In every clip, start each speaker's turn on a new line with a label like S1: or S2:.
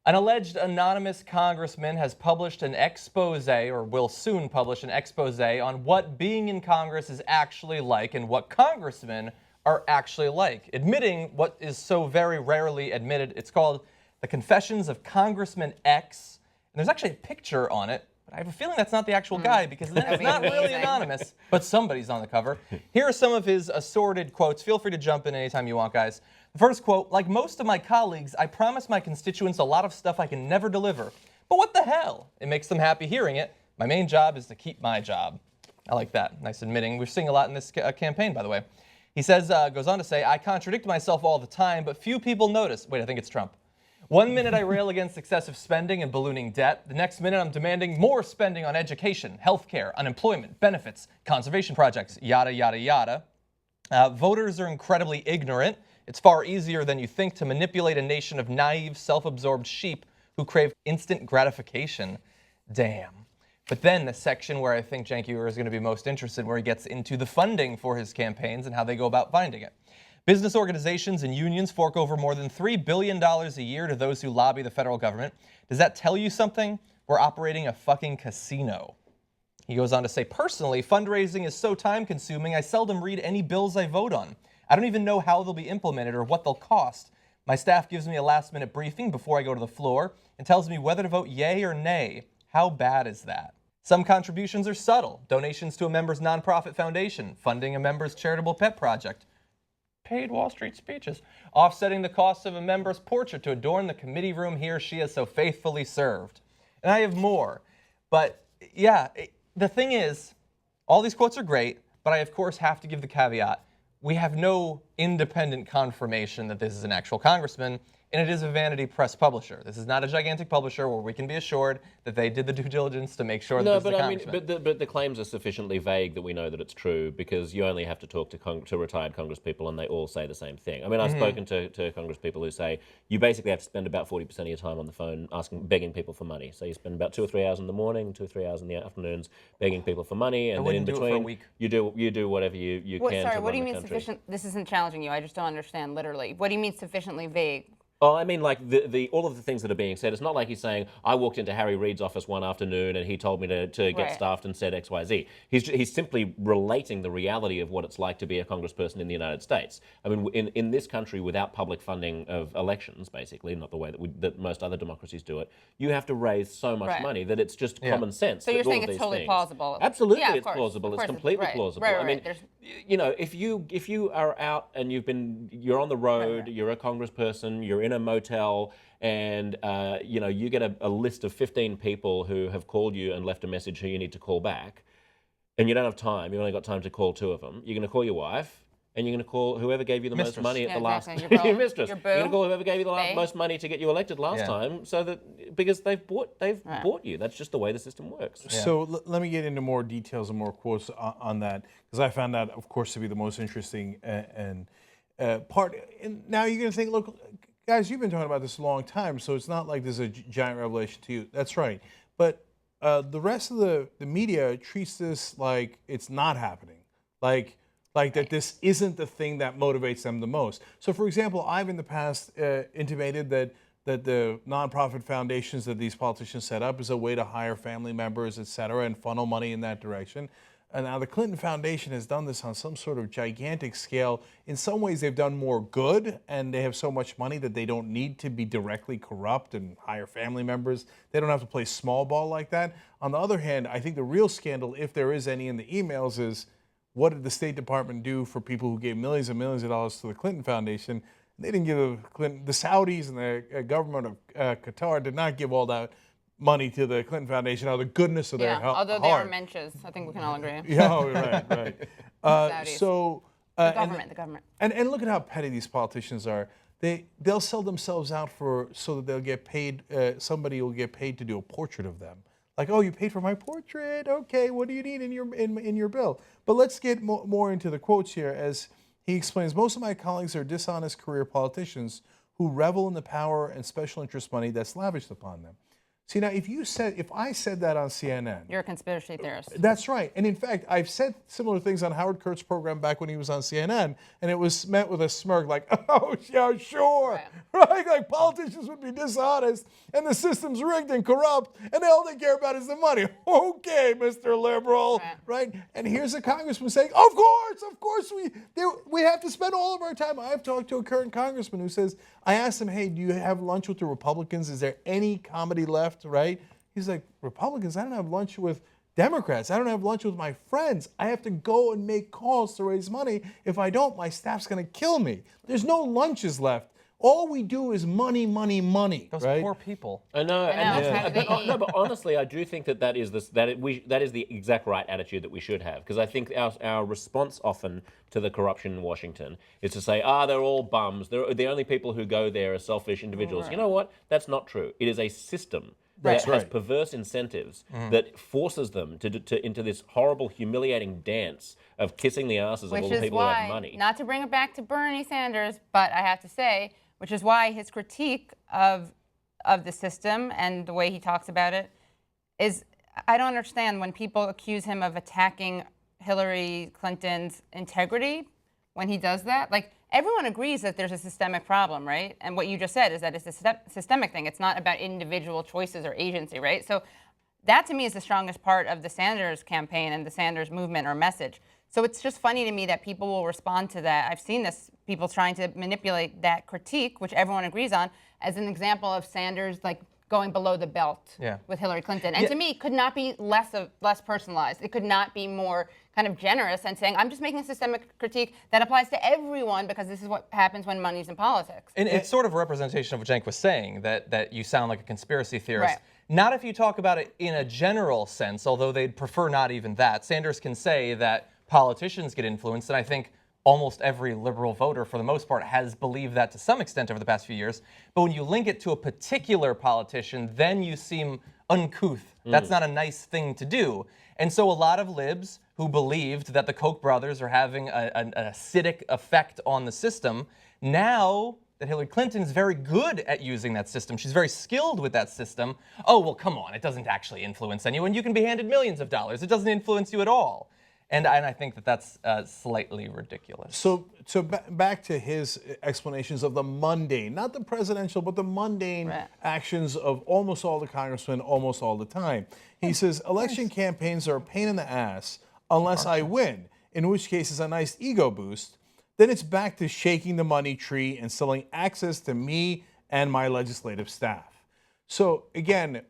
S1: An alleged anonymous congressman has published an expose, or will soon publish an expose, on what being in Congress is actually like and what congressmen are actually like, admitting what is so very rarely admitted. It's called The Confessions of Congressman X, and there's actually a picture on it, but I have a feeling that's not the actual guy because then it's not really anonymous, but somebody's on the cover. Here are some of his assorted quotes. Feel free to jump in anytime you want, guys. The first quote, like most of my colleagues, I promise my constituents a lot of stuff I can never deliver. But what the hell? It makes them happy hearing it. My main job is to keep my job. I like that. Nice admitting. We're seeing a lot in this campaign, by the way. He says, goes on to say, I contradict myself all the time, but few people notice. Wait, I think it's Trump. 1 minute I rail against excessive spending and ballooning debt. The next minute I'm demanding more spending on education, healthcare, unemployment, benefits, conservation projects, yada, yada, yada. Voters are incredibly ignorant. It's far easier than you think to manipulate a nation of naive, self-absorbed sheep who crave instant gratification. Damn. But then the section where I think Cenk Uygur is going to be most interested, where he gets into the funding for his campaigns and how they go about finding it. Business organizations and unions fork over more than $3 billion a year to those who lobby the federal government. Does that tell you something? We're operating a fucking casino. He goes on to say, personally, fundraising is so time-consuming, I seldom read any bills I vote on. I don't even know how they'll be implemented or what they'll cost. My staff gives me a last-minute briefing before I go to the floor and tells me whether to vote yay or nay. How bad is that? Some contributions are subtle. Donations to a member's nonprofit foundation, funding a member's charitable pet project, paid Wall Street speeches, offsetting the cost of a member's portrait to adorn the committee room he or she has so faithfully served. And I have more. But yeah, the thing is, all these quotes are great, but I of course have to give the caveat. We have no independent confirmation that this is an actual congressman, and it is a vanity press publisher. This is not a gigantic publisher where we can be assured that they did the due diligence to make sure that this is a congressman.
S2: But the claims are sufficiently vague that we know that it's true because you only have to talk to retired Congress people and they all say the same thing. I mean, I've spoken to Congress people who say you basically have to spend about 40% of your time on the phone begging people for money. So you spend about 2 or 3 hours in the morning, 2 or 3 hours in the afternoons begging people for money, and then in between you do whatever you can to run the country.
S3: Sorry, what do you mean sufficient? This isn't challenging you. I just don't understand literally. What do you mean sufficiently vague?
S2: Oh, I mean, like, all of the things that are being said. It's not like he's saying, I walked into Harry Reid's office one afternoon and he told me to get staffed and said X, Y, Z. He's simply relating the reality of what it's like to be a congressperson in the United States. I mean, in this country, without public funding of elections, basically, not the way that most other democracies do it, you have to raise so much money that it's just common sense.
S3: So you're saying it's totally plausible?
S2: Absolutely, it's plausible. It's completely plausible. I mean, you know, if you are out and you're on the road, you're a congressperson, you're in a motel, and you know, you get a list of 15 people who have called you and left a message who you need to call back, and you don't have time, you've only got time to call 2 of them, you're going to call your wife, and you're going to call whoever gave you the most money at the last... Your mistress. You're going to call whoever gave you the most money to get you elected last time, so that because they've bought you. That's just the way the system works.
S4: So let me get into more details and more quotes on that, because I found that, of course, to be the most interesting part. And now you're going to think, look, guys, you've been talking about this a long time, so it's not like this is a giant revelation to you. That's right. But the rest of the media treats this like it's not happening. Like that this isn't the thing that motivates them the most. So, for example, I've in the past intimated that the nonprofit foundations that these politicians set up is a way to hire family members, et cetera, and funnel money in that direction. And now the Clinton Foundation has done this on some sort of gigantic scale. In some ways, they've done more good, and they have so much money that they don't need to be directly corrupt and hire family members. They don't have to play small ball like that. On the other hand, I think the real scandal, if there is any in the emails, is what did the State Department do for people who gave millions and millions of dollars to the Clinton Foundation? They didn't give the Saudis and the government of Qatar did not give all that money to the Clinton Foundation out of the goodness of their heart.
S3: Although they are mensches, I think we can all agree.
S4: Yeah, right. So
S3: the government.
S4: And look at how petty these politicians are. They'll sell themselves out so that they'll get paid. Somebody will get paid to do a portrait of them. Like, oh, you paid for my portrait. Okay, what do you need in your bill? But let's get more into the quotes here. As he explains, most of my colleagues are dishonest career politicians who revel in the power and special interest money that's lavished upon them. See, now, if I said that on CNN,
S3: You're a conspiracy theorist.
S4: that's right. And in fact, I've said similar things on Howard Kurtz's program back when he was on CNN, and it was met with a smirk like, oh, yeah, sure. Right? Like politicians would be dishonest, and the system's rigged and corrupt, and all they care about is the money. Okay, Mr. Liberal. Right? And here's a congressman saying, of course, we have to spend all of our time. I've talked to a current congressman who says, I asked him, hey, do you have lunch with the Republicans? Is there any comedy left? Right? He's like, Republicans? I don't have lunch with Democrats. I don't have lunch with my friends. I have to go and make calls to raise money. If I don't, my staff's going to kill me. There's no lunches left. All we do is money, money, money.
S1: Those
S4: right?
S1: poor people.
S2: I know. But honestly, I do think that is the exact right attitude that we should have, because I think our response often to the corruption in Washington is to say, they're all bums. The only people who go there are selfish individuals. Right. You know what? That's not true. It is a system that has perverse incentives that forces them into this horrible, humiliating dance of kissing the asses of all the people who have money.
S3: Not to bring it back to Bernie Sanders, but I have to say, which is why his critique of the system and the way he talks about it is, I don't understand when people accuse him of attacking Hillary Clinton's integrity when he does that. Like, everyone agrees that there's a systemic problem, right? And what you just said is that it's a systemic thing. It's not about individual choices or agency, right? So that, to me, is the strongest part of the Sanders campaign and the Sanders movement or message. So it's just funny to me that people will respond to that. I've seen this, people trying to manipulate that critique, which everyone agrees on, as an example of Sanders, like, going below the belt with Hillary Clinton. And to me, it could not be less personalized. It could not be more kind of generous and saying, I'm just making a systemic critique that applies to everyone because this is what happens when money's in politics.
S1: And it's sort of a representation of what Cenk was saying, that you sound like a conspiracy theorist. Right. Not if you talk about it in a general sense, although they'd prefer not even that. Sanders can say that politicians get influenced, and I think almost every liberal voter, for the most part, has believed that to some extent over the past few years. But when you link it to a particular politician, then you seem uncouth. That's not a nice thing to do. And so a lot of libs who believed that the Koch brothers are having an acidic effect on the system, now that Hillary Clinton is very good at using that system, she's very skilled with that system, oh, well, come on, it doesn't actually influence anyone. You can be handed millions of dollars. It doesn't influence you at all. And I think that that's slightly ridiculous.
S4: So back to his explanations of the mundane, not the presidential, but the mundane actions of almost all the congressmen almost all the time. He says, election campaigns are a pain in the ass unless I win, in which case it's a nice ego boost. Then it's back to shaking the money tree and selling access to me and my legislative staff. So again,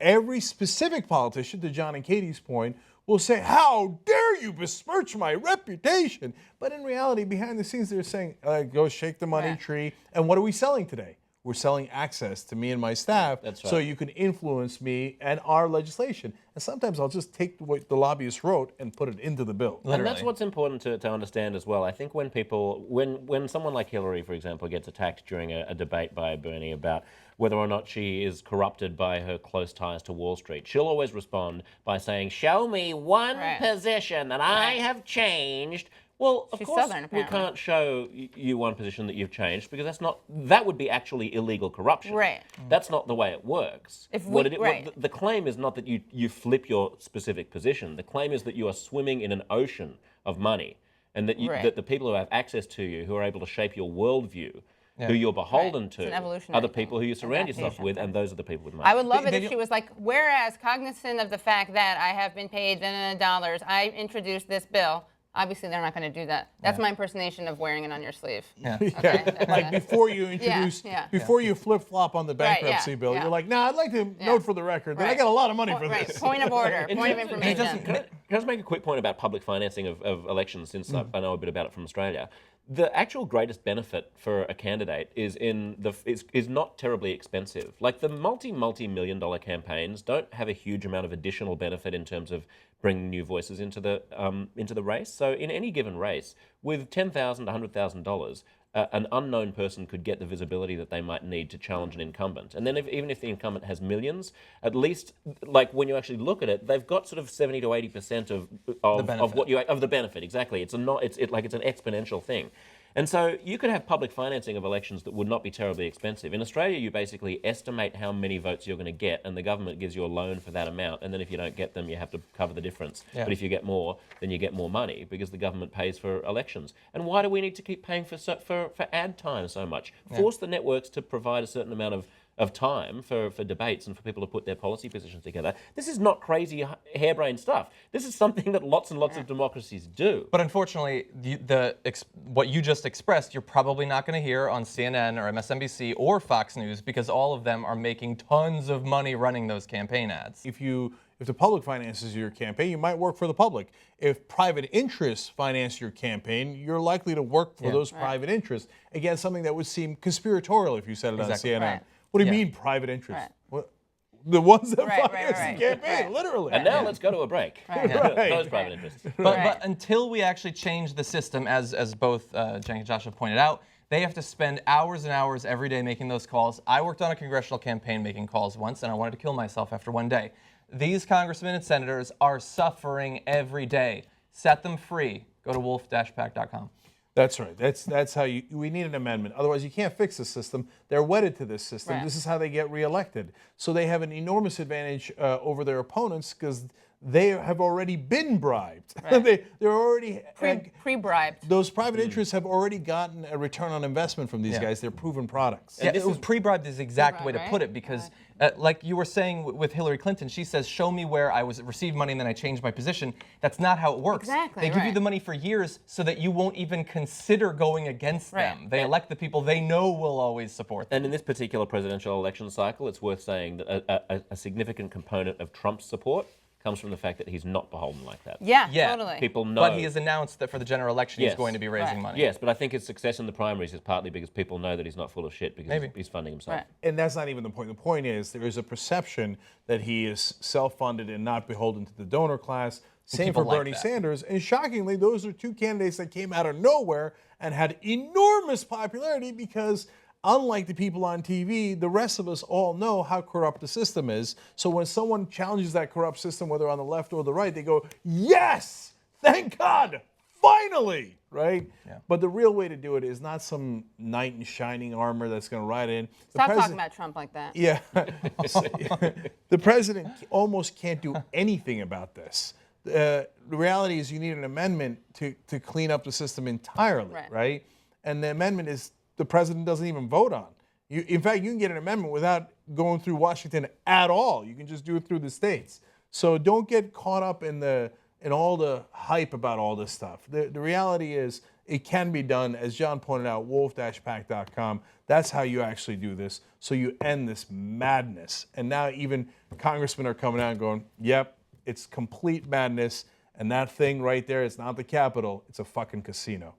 S4: every specific politician, to John and Katie's point, will say, how dare you besmirch my reputation? But in reality, behind the scenes, they're saying, go shake the money tree. And what are we selling today? We're selling access to me and my staff so you can influence me and our legislation. And sometimes I'll just take what the lobbyist wrote and put it into the bill.
S2: Literally. And that's what's important to understand as well. I think when people, when someone like Hillary, for example, gets attacked during a debate by Bernie about whether or not she is corrupted by her close ties to Wall Street, she'll always respond by saying, show me one position that I have changed. Well, of course, we can't show you one position that you've changed, because that would be actually illegal corruption.
S3: Right.
S2: That's not the way it works. The claim is not that you flip your specific position. The claim is that you are swimming in an ocean of money, and that, that the people who have access to you, who are able to shape your worldview, who you're beholden to, are the people who you surround yourself with, and those are the people with money.
S3: I would love it if she was like, whereas cognizant of the fact that I have been paid dollars, I introduced this bill. Obviously, they're not going to do that. That's my impersonation of wearing it on your sleeve.
S4: Yeah. Okay? Like before you introduce, before you flip-flop on the bankruptcy bill, you're like, nah, I'd like to note for the record that I got a lot of money for this.
S3: Point of order, point of information.
S2: Can I just make a quick point about public financing of elections, since I know a bit about it from Australia? The actual greatest benefit for a candidate is not terribly expensive. Like, the multi-million-dollar campaigns don't have a huge amount of additional benefit in terms of bringing new voices into the race. So in any given race, with $10,000 to $100,000, an unknown person could get the visibility that they might need to challenge an incumbent. And then even if the incumbent has millions, at least, like, when you actually look at it, they've got sort of 70 to 80% of the benefit. Exactly. It's an exponential thing. And so you could have public financing of elections that would not be terribly expensive. In Australia, you basically estimate how many votes you're going to get, and the government gives you a loan for that amount. And then if you don't get them, you have to cover the difference.
S1: Yeah.
S2: But if you get more, then you get more money because the government pays for elections. And why do we need to keep paying for ad time so much? Force the networks to provide a certain amount of time for debates and for people to put their policy positions together. This is not crazy harebrained stuff. This is something that lots and lots of democracies do.
S1: But unfortunately, what you just expressed, you're probably not going to hear on CNN or MSNBC or Fox News because all of them are making tons of money running those campaign ads.
S4: If the public finances your campaign, you might work for the public. If private interests finance your campaign, you're likely to work for those private interests. Again, something that would seem conspiratorial if you said it on CNN.
S3: Right.
S4: What do you mean private interests? What? The ones that finance the campaign, literally.
S2: And now let's go to a break. Those private interests.
S1: But until we actually change the system, as both Cenk and Josh have pointed out, they have to spend hours and hours every day making those calls. I worked on a congressional campaign making calls once, and I wanted to kill myself after one day. These congressmen and senators are suffering every day. Set them free. Go to wolf-pack.com.
S4: That's right. That's how we need an amendment. Otherwise, you can't fix the system. They're wedded to this system.
S3: Right.
S4: This is how they get reelected. So they have an enormous advantage over their opponents because they have already been bribed.
S3: Right.
S4: They're already
S3: pre-bribed.
S4: Those private interests have already gotten a return on investment from these guys. They're proven products.
S1: Yeah, pre-bribed is the exact way to put it because, like you were saying with Hillary Clinton, she says, "Show me where I received money and then I changed my position." That's not how it works.
S3: Exactly.
S1: They give you the money for years so that you won't even consider going against them. They elect the people they know will always support them.
S2: And in this particular presidential election cycle, it's worth saying that a significant component of Trump's support comes from the fact that he's not beholden like that.
S3: Yeah,
S1: Yeah.
S3: totally.
S2: People know.
S1: But he has announced that for the general election, he's
S2: Yes.
S1: going to be raising money.
S2: Yes, but I think his success in the primaries is partly because people know that he's not full of shit because
S1: Maybe.
S2: he's funding himself.
S3: Right.
S4: And that's not even the point. The point is there is a perception that he is self-funded and not beholden to the donor class. Same for
S1: people like
S4: Bernie
S1: that.
S4: Sanders. And shockingly, those are two candidates that came out of nowhere and had enormous popularity because unlike the people on TV, the rest of us all know how corrupt the system is. So when someone challenges that corrupt system, whether on the left or the right, they go, yes, thank God, finally, right?
S1: Yeah.
S4: But the real way to do it is not some knight in shining armor that's going to ride in.
S3: Stop talking about Trump like that.
S4: Yeah. The president almost can't do anything about this. The reality is you need an amendment to clean up the system entirely, right? And the amendment is the president doesn't even vote on. In fact, you can get an amendment without going through Washington at all. You can just do it through the states. So don't get caught up in all the hype about all this stuff. The reality is it can be done, as John pointed out, wolf-pack.com. That's how you actually do this. So you end this madness. And now even congressmen are coming out and going, yep, it's complete madness. And that thing right there, it's not the Capitol, it's a fucking casino.